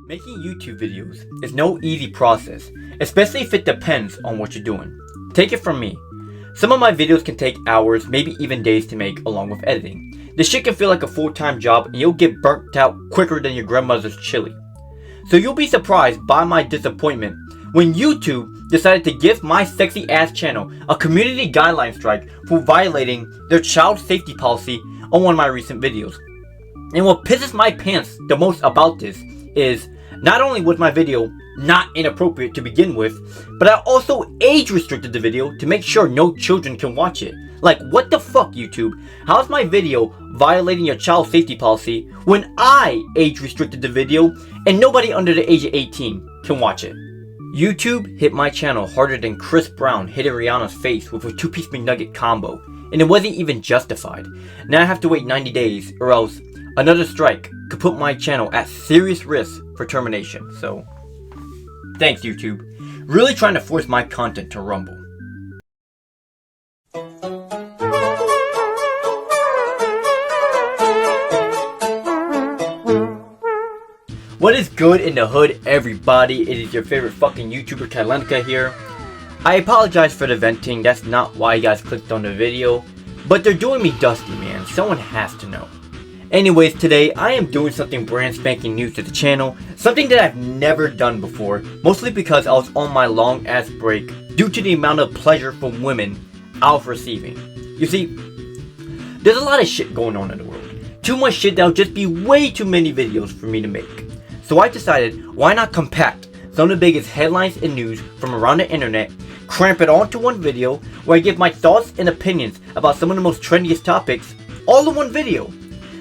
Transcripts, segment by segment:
Making YouTube videos is no easy process, especially if it depends on what you're doing. Take it from me. Some of my videos can take hours, maybe even days to make along with editing. This shit can feel like a full-time job and you'll get burnt out quicker than your grandmother's chili. So you'll be surprised by my disappointment when YouTube decided to give my sexy ass channel a community guideline strike for violating their child safety policy on one of my recent videos. And what pisses my pants the most about this is not only was my video not inappropriate to begin with, but I also age restricted the video to make sure no children can watch it. Like, what the fuck, YouTube? How's my video violating your child safety policy when I age restricted the video and nobody under the age of 18 can watch it? YouTube hit my channel harder than Chris Brown hit Rihanna's face with a 2-piece McNugget combo, and it wasn't even justified. Now I have to wait 90 days or else another strike could put my channel at serious risk for termination. So, thanks YouTube. Really trying to force my content to rumble. What is good in the hood, everybody? It is your favorite fucking YouTuber, Kalenica here. I apologize for the venting, that's not why you guys clicked on the video. But they're doing me dusty, man. Someone has to know. Anyways, today I am doing something brand spanking new to the channel. Something that I've never done before. Mostly because I was on my long ass break due to the amount of pleasure from women I was receiving. You see, there's a lot of shit going on in the world. Too much shit that'll just be way too many videos for me to make. So I decided, why not compact some of the biggest headlines and news from around the internet, cramp it onto one video where I give my thoughts and opinions about some of the most trendiest topics, all in one video.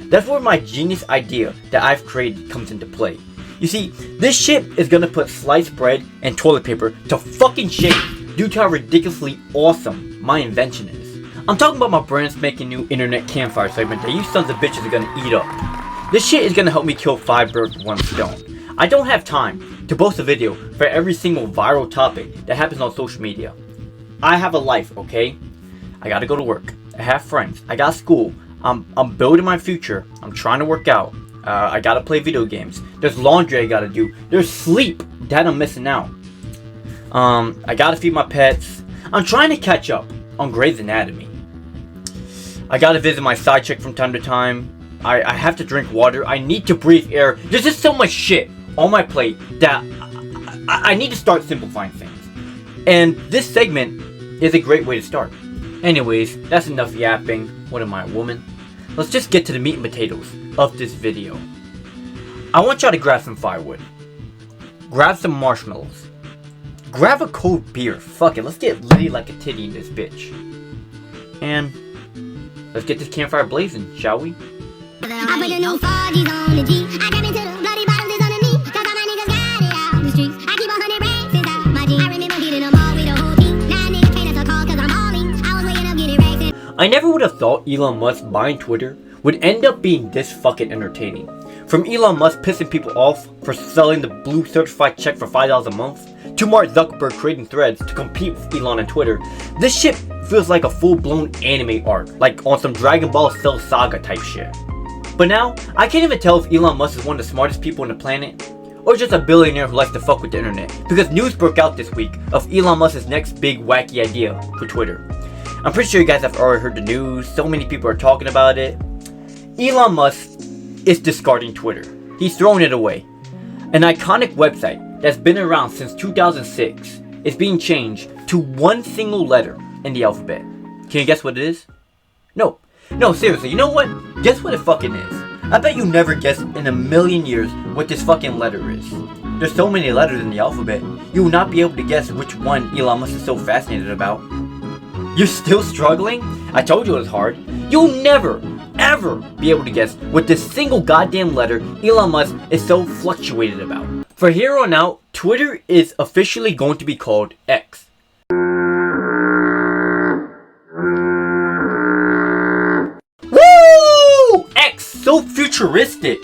That's where my genius idea that I've created comes into play. You see, this shit is gonna put sliced bread and toilet paper to fucking shame due to how ridiculously awesome my invention is. I'm talking about my brand spanking new internet campfire segment that you sons of bitches are gonna eat up. This shit is gonna help me kill 5 birds with 1 stone. I don't have time to post a video for every single viral topic that happens on social media. I have a life, okay? I gotta go to work. I have friends. I got school. I'm building my future. I'm trying to work out. I gotta play video games. There's laundry I gotta do. There's sleep that I'm missing out. I gotta feed my pets. I'm trying to catch up on Grey's Anatomy. I gotta visit my side chick from time to time. I have to drink water. I need to breathe air. There's just so much shit on my plate that I need to start simplifying things. And this segment is a great way to start. Anyways, that's enough yapping. What am I, a woman? Let's just get to the meat and potatoes of this video. I want y'all to grab some firewood. Grab some marshmallows. Grab a cold beer. Fuck it, let's get litty like a titty in this bitch. And let's get this campfire blazing, shall we? I put the new 40s on the G. I got into the bloody bottoms is underneath. Cause all my niggas got it out the streets. I keep 100 racks inside my G. I remember getting them all with the whole team. Now niggas can't answer call cause I'm all in. I was waking up getting racks in. I never would have thought Elon Musk buying Twitter would end up being this fucking entertaining. From Elon Musk pissing people off for selling the blue certified check for $5 a month, to Mark Zuckerberg creating threads to compete with Elon on Twitter, this shit feels like a full-blown anime arc, like on some Dragon Ball Cell Saga type shit. But now, I can't even tell if Elon Musk is one of the smartest people on the planet, or just a billionaire who likes to fuck with the internet, because news broke out this week of Elon Musk's next big wacky idea for Twitter. I'm pretty sure you guys have already heard the news, so many people are talking about it. Elon Musk is discarding Twitter. He's throwing it away. An iconic website that's been around since 2006 is being changed to one single letter in the alphabet. Can you guess what it is? No, seriously, you know what? Guess what it fucking is. I bet you never guessed in a million years what this fucking letter is. There's so many letters in the alphabet, you will not be able to guess which one Elon Musk is so fascinated about. You're still struggling? I told you it was hard. You'll never, ever be able to guess what this single goddamn letter Elon Musk is so fluctuated about. For here on out, Twitter is officially going to be called X. So futuristic.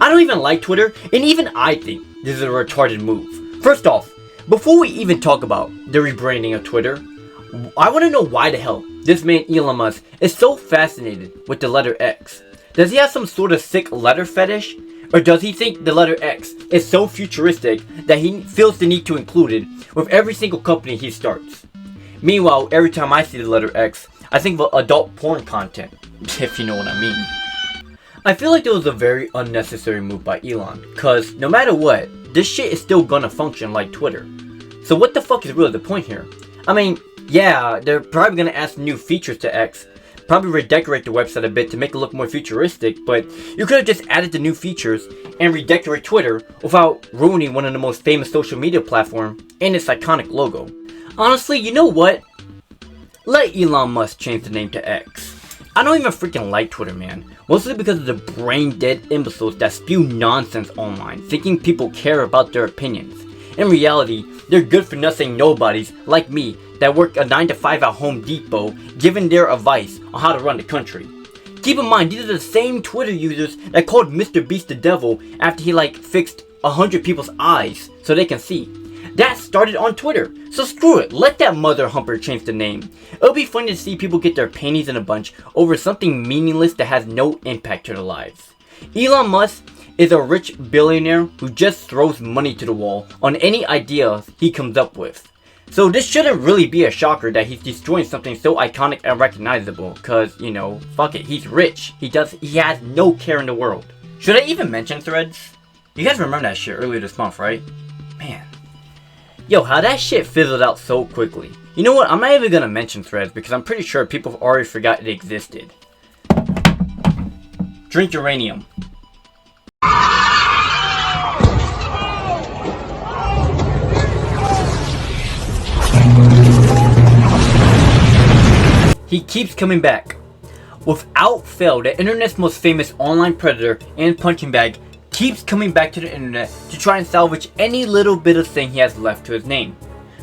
I don't even like Twitter, and even I think this is a retarded move. First off, before we even talk about the rebranding of Twitter, I want to know why the hell this man Elon Musk is so fascinated with the letter X. Does he have some sort of sick letter fetish? Or does he think the letter X is so futuristic that he feels the need to include it with every single company he starts? Meanwhile, every time I see the letter X, I think of adult porn content, if you know what I mean. I feel like it was a very unnecessary move by Elon, cause no matter what, this shit is still gonna function like Twitter. So what the fuck is really the point here? I mean, yeah, they're probably gonna add some new features to X, probably redecorate the website a bit to make it look more futuristic, but you could have just added the new features and redecorate Twitter without ruining one of the most famous social media platforms and its iconic logo. Honestly, you know what? Let Elon Musk change the name to X. I don't even freaking like Twitter, man. Mostly because of the brain-dead imbeciles that spew nonsense online, thinking people care about their opinions. In reality, they're good-for-nothing nobodies like me that work a 9-to-5 at Home Depot, giving their advice on how to run the country. Keep in mind, these are the same Twitter users that called Mr. Beast the devil after he fixed 100 people's eyes so they can see. That started on Twitter, so screw it, let that mother humper change the name. It'll be funny to see people get their panties in a bunch over something meaningless that has no impact to their lives. Elon Musk is a rich billionaire who just throws money to the wall on any idea he comes up with. So this shouldn't really be a shocker that he's destroying something so iconic and recognizable, cause, you know, fuck it, he's rich. He has no care in the world. Should I even mention Threads? You guys remember that shit earlier this month, right? Man. Yo, how that shit fizzled out so quickly. You know what, I'm not even gonna mention Threads because I'm pretty sure people have already forgot it existed. Drink uranium. He keeps coming back. Without fail, the internet's most famous online predator and punching bag keeps coming back to the internet to try and salvage any little bit of thing he has left to his name.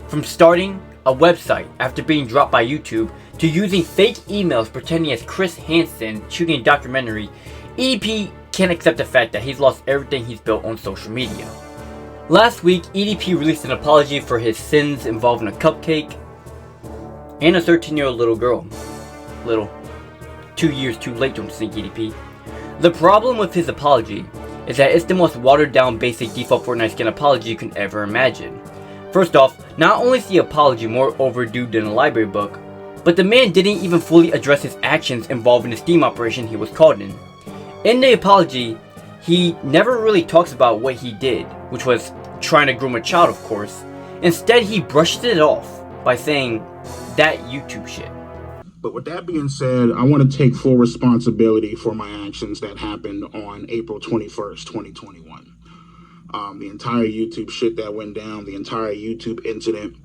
From starting a website after being dropped by YouTube, to using fake emails pretending as Chris Hansen shooting a documentary, EDP can't accept the fact that he's lost everything he's built on social media. Last week, EDP released an apology for his sins involving a cupcake and a 13-year-old little girl. 2 years too late, don't you think, EDP? The problem with his apology is that it's the most watered down basic default Fortnite skin apology you can ever imagine. First off, not only is the apology more overdue than a library book, but the man didn't even fully address his actions involving the Steam operation he was caught in. In the apology, he never really talks about what he did, which was trying to groom a child, of course. Instead, he brushes it off by saying, that YouTube shit. But with that being said, I want to take full responsibility for my actions that happened on April 21st, 2021. The entire YouTube shit that went down, the entire YouTube incident,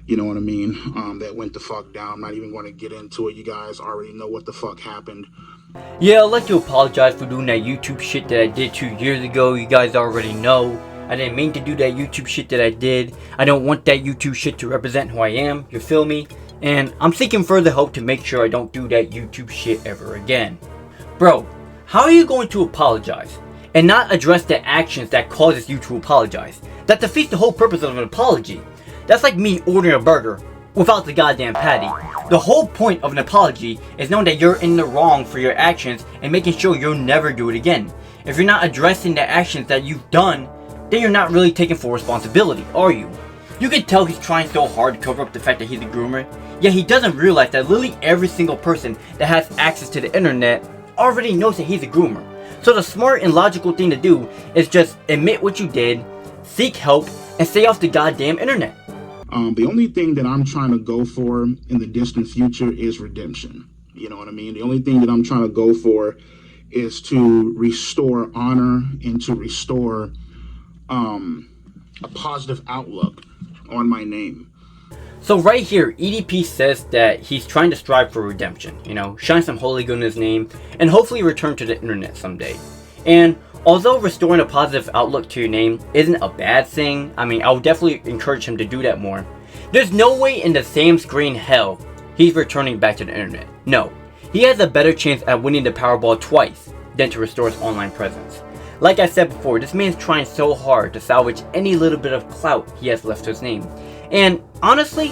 you know what I mean, that went the fuck down. I'm not even going to get into it. You guys already know what the fuck happened. Yeah, I'd like to apologize for doing that YouTube shit that I did 2 years ago. You guys already know. I didn't mean to do that YouTube shit that I did. I don't want that YouTube shit to represent who I am. You feel me? And I'm seeking further help to make sure I don't do that YouTube shit ever again. Bro, how are you going to apologize and not address the actions that causes you to apologize? That defeats the whole purpose of an apology. That's like me ordering a burger without the goddamn patty. The whole point of an apology is knowing that you're in the wrong for your actions and making sure you'll never do it again. If you're not addressing the actions that you've done, then you're not really taking full responsibility, are you? You can tell he's trying so hard to cover up the fact that he's a groomer, yet he doesn't realize that literally every single person that has access to the internet already knows that he's a groomer. So the smart and logical thing to do is just admit what you did, seek help, and stay off the goddamn internet. The only thing that I'm trying to go for in the distant future is redemption. You know what I mean? The only thing that I'm trying to go for is to restore honor and to restore a positive outlook on my name. So right here, EDP says that he's trying to strive for redemption, you know, shine some holy good in his name, and hopefully return to the internet someday. And although restoring a positive outlook to your name isn't a bad thing, I mean, I would definitely encourage him to do that more. There's no way in the same screen hell he's returning back to the internet. No, he has a better chance at winning the Powerball twice than to restore his online presence. Like I said before, this man's trying so hard to salvage any little bit of clout he has left to his name. And honestly,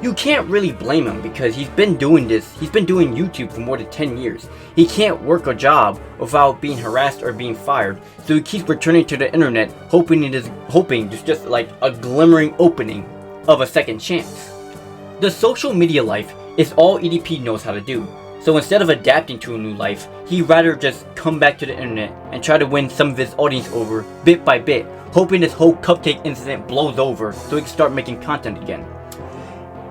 You can't really blame him because he's been doing YouTube for more than 10 years. He can't work a job without being harassed or being fired, so he keeps returning to the internet hoping there's just like a glimmering opening of a second chance. The social media life is all EDP knows how to do, so instead of adapting to a new life, he'd rather just come back to the internet and try to win some of his audience over bit by bit, hoping this whole cupcake incident blows over so he can start making content again.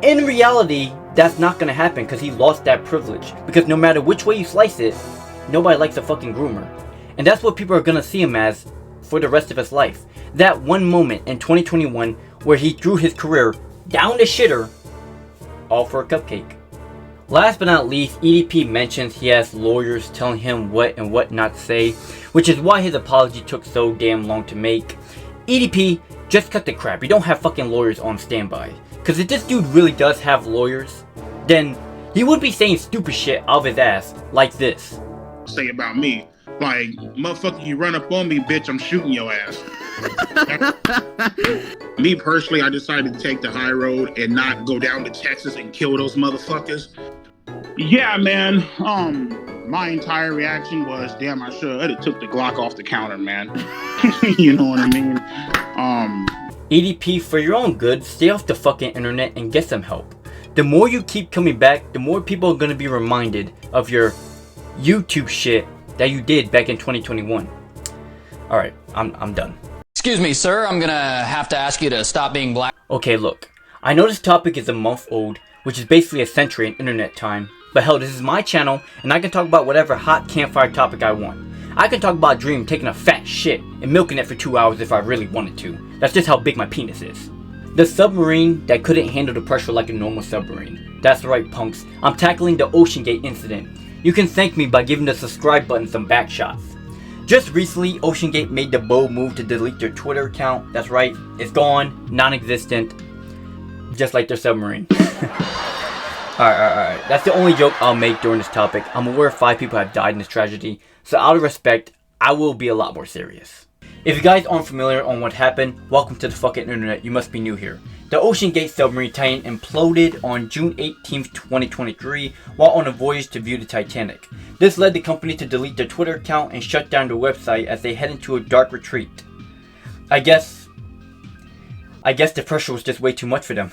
In reality, that's not gonna happen because he lost that privilege. Because no matter which way you slice it, nobody likes a fucking groomer. And that's what people are gonna see him as for the rest of his life. That one moment in 2021 where he threw his career down the shitter, all for a cupcake. Last but not least, EDP mentions he has lawyers telling him what and what not to say, which is why his apology took so damn long to make. EDP, just cut the crap. You don't have fucking lawyers on standby. Because if this dude really does have lawyers, then he would be saying stupid shit out of his ass like this. Say about me, like, motherfucker, you run up on me, bitch, I'm shooting your ass. Me personally, I decided to take the high road and not go down to Texas and kill those motherfuckers. Yeah, man. My entire reaction was, damn, I should have took the Glock off the counter, man. You know what I mean? EDP, for your own good, stay off the fucking internet and get some help. The more you keep coming back, the more people are gonna be reminded of your YouTube shit that you did back in 2021. Alright, I'm done. Excuse me, sir, I'm gonna have to ask you to stop being black. Okay, look, I know this topic is a month old, which is basically a century in internet time, but hell, this is my channel, and I can talk about whatever hot campfire topic I want. I can talk about Dream taking a fat shit and milking it for 2 hours if I really wanted to. That's just how big my penis is. The submarine that couldn't handle the pressure like a normal submarine. That's right, punks. I'm tackling the OceanGate incident. You can thank me by giving the subscribe button some back shots. Just recently, OceanGate made the bold move to delete their Twitter account. That's right, it's gone, non-existent, just like their submarine. Alright. That's the only joke I'll make during this topic. I'm aware 5 people have died in this tragedy, so out of respect, I will be a lot more serious. If you guys aren't familiar on what happened, welcome to the fucking internet, you must be new here. The OceanGate submarine Titan imploded on June 18th, 2023 while on a voyage to view the Titanic. This led the company to delete their Twitter account and shut down their website as they head into a dark retreat. I guess the pressure was just way too much for them.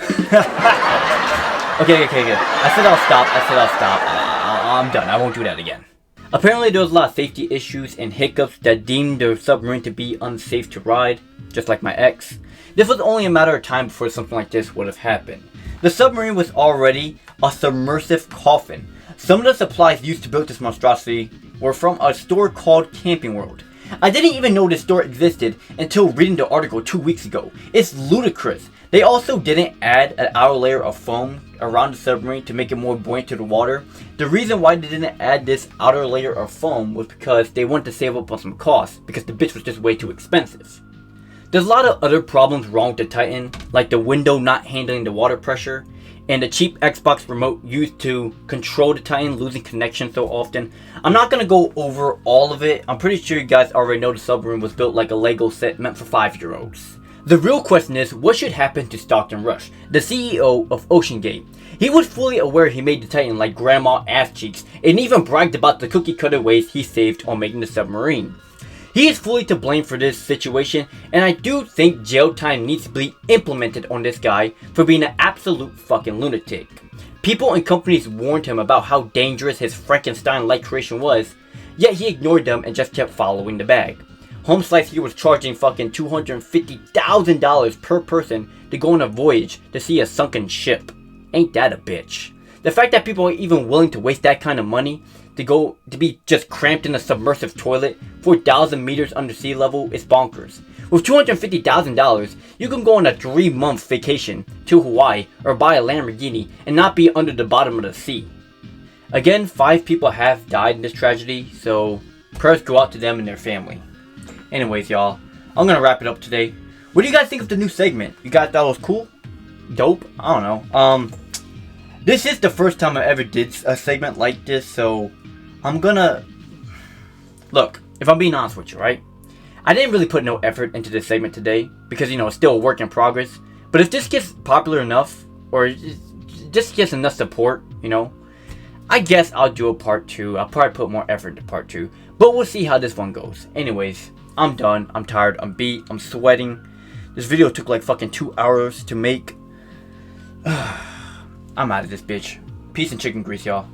Okay. I said I'll stop. I'm done. I won't do that again. Apparently there was a lot of safety issues and hiccups that deemed the submarine to be unsafe to ride, just like my ex. This was only a matter of time before something like this would have happened. The submarine was already a submersive coffin. Some of the supplies used to build this monstrosity were from a store called Camping World. I didn't even know this store existed until reading the article 2 weeks ago. It's ludicrous. They also didn't add an outer layer of foam around the submarine to make it more buoyant to the water. The reason why they didn't add this outer layer of foam was because they wanted to save up on some costs because the bitch was just way too expensive. There's a lot of other problems wrong with the Titan, like the window not handling the water pressure, and the cheap Xbox remote used to control the Titan losing connection so often. I'm not going to go over all of it. I'm pretty sure you guys already know the submarine was built like a Lego set meant for 5-year-olds. The real question is, what should happen to Stockton Rush, the CEO of OceanGate? He was fully aware he made the Titan like grandma ass cheeks, and even bragged about the cookie cutter ways he saved on making the submarine. He is fully to blame for this situation, and I do think jail time needs to be implemented on this guy for being an absolute fucking lunatic. People and companies warned him about how dangerous his Frankenstein-like creation was, yet he ignored them and just kept following the bag. HomeSlice here was charging fucking $250,000 per person to go on a voyage to see a sunken ship. Ain't that a bitch? The fact that people are even willing to waste that kind of money to be just cramped in a submersive toilet 4,000 meters under sea level is bonkers. With $250,000, you can go on a 3-month vacation to Hawaii or buy a Lamborghini and not be under the bottom of the sea. Again, 5 people have died in this tragedy, so prayers go out to them and their family. Anyways, y'all, I'm gonna wrap it up today. What do you guys think of the new segment? You guys thought it was cool? Dope? I don't know. This is the first time I ever did a segment like this, so I'm gonna... Look, if I'm being honest with you, right? I didn't really put no effort into this segment today, because, you know, it's still a work in progress. But if this gets popular enough, or just gets enough support, you know. I guess I'll do a part 2. I'll probably put more effort into part 2. But we'll see how this one goes. Anyways, I'm done. I'm tired. I'm beat. I'm sweating. This video took like fucking 2 hours to make. I'm out of this bitch. Peace and chicken grease, y'all.